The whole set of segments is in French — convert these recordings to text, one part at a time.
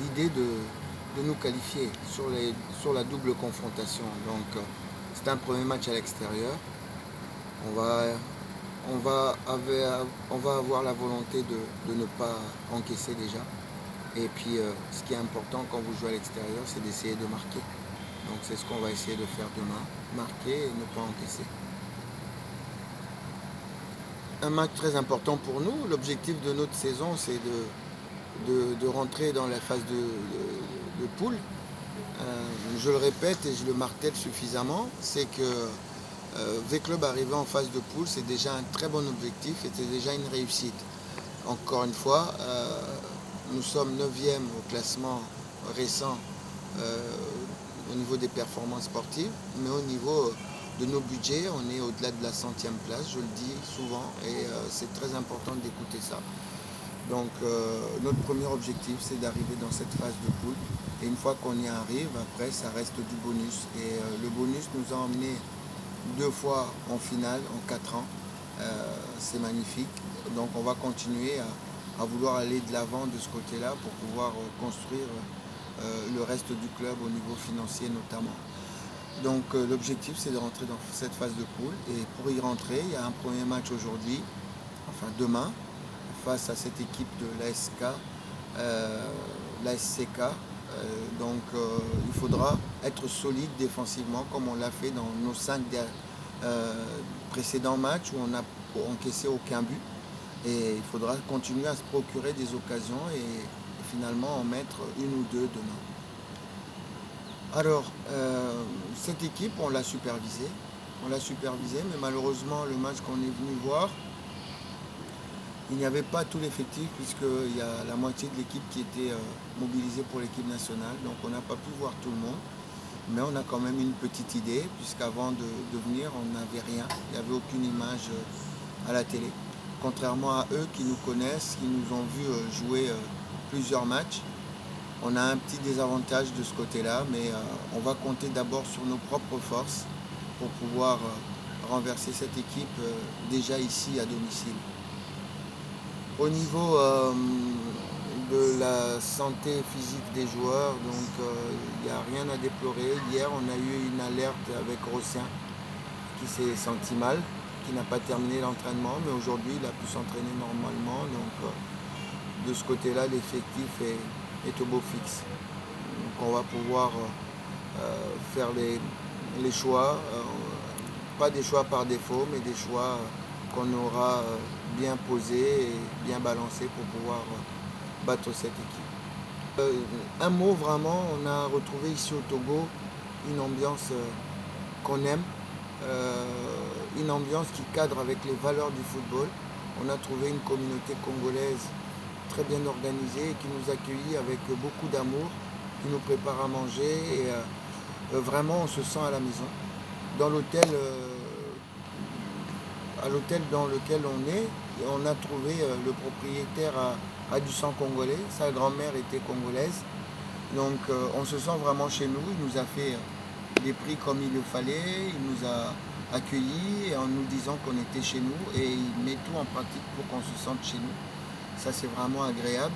l'idée de nous qualifier sur la double confrontation. Donc c'est un premier match à l'extérieur. On va, on va avoir la volonté de ne pas encaisser déjà. Et puis ce qui est important quand vous jouez à l'extérieur, c'est d'essayer de marquer. Donc c'est ce qu'on va essayer de faire demain, marquer et ne pas encaisser. Un match très important pour nous. L'objectif de notre saison, c'est de rentrer dans la phase de poule. Je le répète et je le martèle suffisamment, c'est que V-Club arrivé en phase de poule, c'est déjà un très bon objectif et c'est déjà une réussite. Encore une fois, nous sommes 9e au classement récent au niveau des performances sportives, mais au niveau de nos budgets, on est au-delà de la 100e place, je le dis souvent, et c'est très important d'écouter ça. Donc notre premier objectif, c'est d'arriver dans cette phase de poule. Et une fois qu'on y arrive, après, ça reste du bonus. Et le bonus nous a emmenés 2 fois en finale en 4 ans. C'est magnifique. Donc on va continuer à vouloir aller de l'avant de ce côté-là pour pouvoir construire le reste du club au niveau financier notamment. Donc l'objectif, c'est de rentrer dans cette phase de poule. Et pour y rentrer, il y a un premier match aujourd'hui, enfin demain, face à cette équipe de l'ASCK. Donc il faudra être solide défensivement comme on l'a fait dans nos 5 précédents matchs où on n'a encaissé aucun but. Et il faudra continuer à se procurer des occasions et finalement en mettre une ou deux demain. Alors, cette équipe, on l'a supervisée. Mais malheureusement, le match qu'on est venu voir, il n'y avait pas tout l'effectif puisqu'il y a la moitié de l'équipe qui était mobilisée pour l'équipe nationale. Donc on n'a pas pu voir tout le monde. Mais on a quand même une petite idée puisqu'avant de venir, on n'avait rien. Il n'y avait aucune image à la télé. Contrairement à eux qui nous connaissent, qui nous ont vu jouer plusieurs matchs. On a un petit désavantage de ce côté-là, mais on va compter d'abord sur nos propres forces pour pouvoir renverser cette équipe déjà ici à domicile. Au niveau de la santé physique des joueurs, donc il n'y a rien à déplorer. Hier, on a eu une alerte avec Rossien qui s'est senti mal, qui n'a pas terminé l'entraînement, mais aujourd'hui, il a pu s'entraîner normalement. Donc de ce côté-là, l'effectif est au beau fixe. Donc on va pouvoir faire les choix, pas des choix par défaut, mais des choix qu'on aura bien posés et bien balancés pour pouvoir battre cette équipe. Un mot vraiment, on a retrouvé ici au Togo une ambiance qu'on aime, une ambiance qui cadre avec les valeurs du football. On a trouvé une communauté congolaise très bien organisée et qui nous accueillit avec beaucoup d'amour, qui nous prépare à manger et vraiment on se sent à la maison. Dans l'hôtel dans lequel on est, on a trouvé le propriétaire a du sang congolais, sa grand-mère était congolaise. Donc on se sent vraiment chez nous, il nous a fait les prix comme il le fallait, il nous a accueillis en nous disant qu'on était chez nous et il met tout en pratique pour qu'on se sente chez nous. Ça c'est vraiment agréable.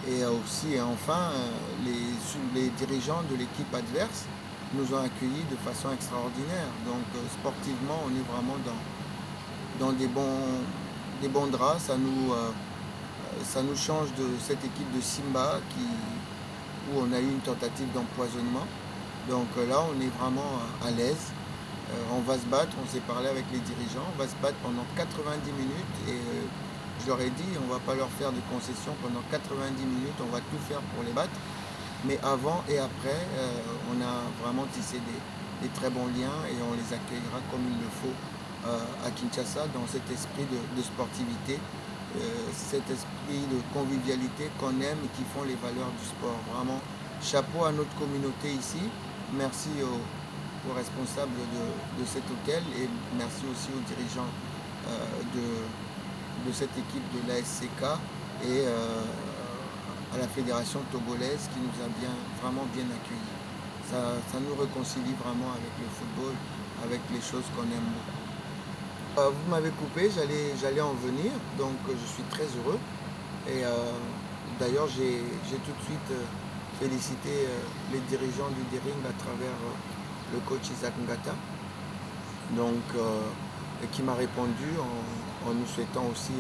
Et aussi, et enfin, les dirigeants de l'équipe adverse nous ont accueillis de façon extraordinaire. Donc sportivement, on est vraiment dans des bons draps. Ça nous change de cette équipe de Simba où on a eu une tentative d'empoisonnement. Donc là, on est vraiment à l'aise. On va se battre, on s'est parlé avec les dirigeants, on va se battre pendant 90 minutes et je leur ai dit, on ne va pas leur faire de concessions pendant 90 minutes, on va tout faire pour les battre. Mais avant et après, on a vraiment tissé des très bons liens et on les accueillera comme il le faut à Kinshasa dans cet esprit de sportivité, cet esprit de convivialité qu'on aime et qui font les valeurs du sport. Vraiment, chapeau à notre communauté ici. Merci aux responsables de cet hôtel et merci aussi aux dirigeants de cette équipe de l'ASCK et à la fédération togolaise qui nous a vraiment bien accueillis. Ça nous réconcilie vraiment avec le football, avec les choses qu'on aime beaucoup. Vous m'avez coupé, j'allais en venir, donc je suis très heureux. Et d'ailleurs, j'ai tout de suite féliciter les dirigeants du Dering à travers le coach Isaac Ngata, donc, et qui m'a répondu en nous souhaitant aussi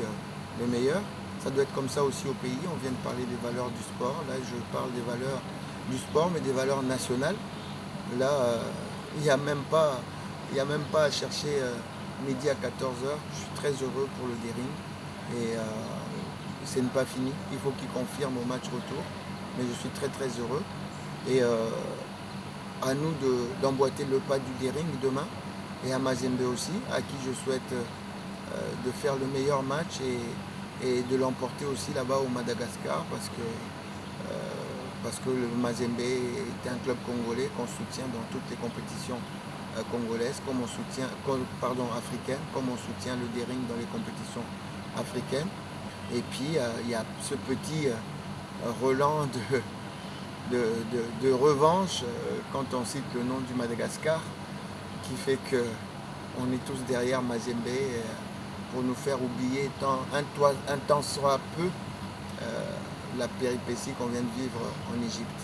le meilleur. Ça doit être comme ça aussi au pays. On vient de parler des valeurs du sport. Là, je parle des valeurs du sport, mais des valeurs nationales. Là, il n'y a même pas à chercher midi à 14h. Je suis très heureux pour le Dering. Et ce n'est pas fini. Il faut qu'il confirme au match retour. Mais je suis très très heureux. Et à nous d'emboîter le pas du Dering demain. Et à Mazembe aussi, à qui je souhaite de faire le meilleur match et de l'emporter aussi là-bas au Madagascar parce que le Mazembe est un club congolais qu'on soutient dans toutes les compétitions congolaises, africaines, comme on soutient le Dering dans les compétitions africaines. Et puis il y a ce petit relent de revanche quand on cite le nom du Madagascar, qui fait qu'on est tous derrière Mazembe pour nous faire oublier un temps soit peu la péripétie qu'on vient de vivre en Égypte.